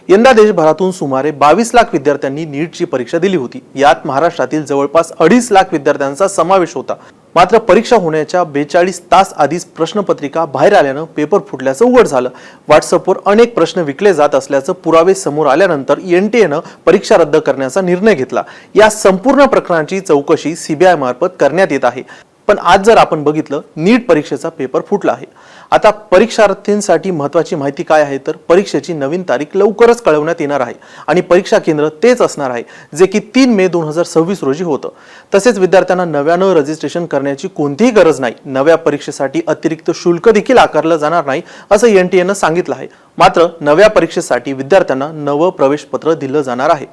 यंदा देशभरातून सुमारे 22 लाख विद्यार्थ्यांनी नीटची परीक्षा दिली होती। यात महाराष्ट्रातील जवळपास 2.5 लाख विद्यार्थ्यांचा समावेश होता। मात्र परीक्षा होण्याच्या 42 तास आधीच प्रश्नपत्रिका बाहेर आल्यानं पेपर फुटल्याचं उघड झालं। व्हॉट्सअपवर अनेक प्रश्न विकले जात असल्याचं पुरावे समोर आल्यानंतर एनटीएनं परीक्षा रद्द करण्याचा निर्णय घेतला। या संपूर्ण प्रकरणाची चौकशी सीबीआय मार्फत करण्यात येत आहे। पण आज जर आपण बघितलं, नीट परीक्षेचा पेपर फुटला आहे। आता परीक्षार्थींसाठी महत्त्वाची माहिती काय आहे तर परीक्षेची नवीन तारीख लवकरच कळवण्यात येणार आहे आणि परीक्षा केंद्र तेच असणार आहे जे की 3 मे 2026 रोजी होतं। तसेच विद्यार्थ्यांना नव्यानं रजिस्ट्रेशन करण्याची कोणतीही गरज नाही। नव्या परीक्षेसाठी अतिरिक्त शुल्क देखील आकारलं जाणार नाही असं एनटीएनं सांगितलं आहे। मात्र नव्या परीक्षेसाठी विद्यार्थ्यांना नवं प्रवेशपत्र दिलं जाणार आहे।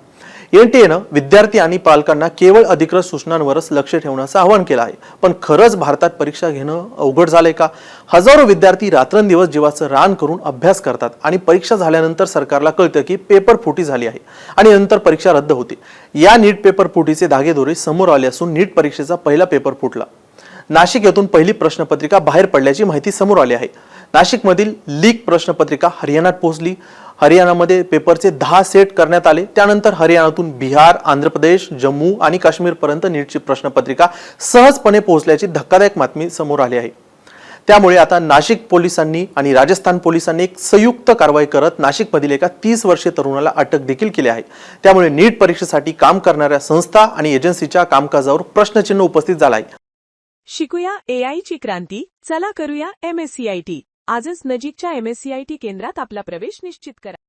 एनटीएनं विद्यार्थी आणि पालकांना केवळ अधिकृत सूचनांवरच लक्ष ठेवण्याचं आवाहन केलं आहे। पण खरंच भारतात परीक्षा घेणं अवघड झालंय का? हजारो विद्यार्थी रात्रंदिवस जीवाचं रान करून अभ्यास करतात आणि परीक्षा झाल्यानंतर सरकारला कळतं की पेपर फुटी झाली आहे आणि नंतर परीक्षा रद्द होते। या नीट पेपर फुटीचे धागेदोरे समोर आले असून नीट परीक्षेचा पहिला पेपर फुटला। नाशिक येथून पहिली प्रश्नपत्रिका बाहेर पडल्याची माहिती समोर आली आहे। नाशिकमधील लीक प्रश्नपत्रिका हरियाणात पोहोचली। हरियाणामध्ये पेपरचे 10 सेट करण्यात आले। त्यानंतर हरियाणातून बिहार, आंध्र प्रदेश, जम्मू आणि काश्मीर पर्यंत नीटची प्रश्नपत्रिका सहजपणे पोहोचल्याची धक्कादायक बातमी समोर आली आहे। त्यामुळे आता नाशिक पोलिसांनी आणि राजस्थान पोलिसांनी एक संयुक्त कारवाई करत नाशिकमधील एका 30 वर्षीय तरुणाला अटक देखील केली आहे। त्यामुळे नीट परीक्षेसाठी काम करणाऱ्या संस्था आणि एजन्सीच्या कामकाजावर प्रश्नचिन्ह उपस्थित झालं आहे। शिकूया एआय ची क्रांती, चला करूया MSCIT। आजच नजीकच्या MSCIT केंद्रात आपला प्रवेश निश्चित करा।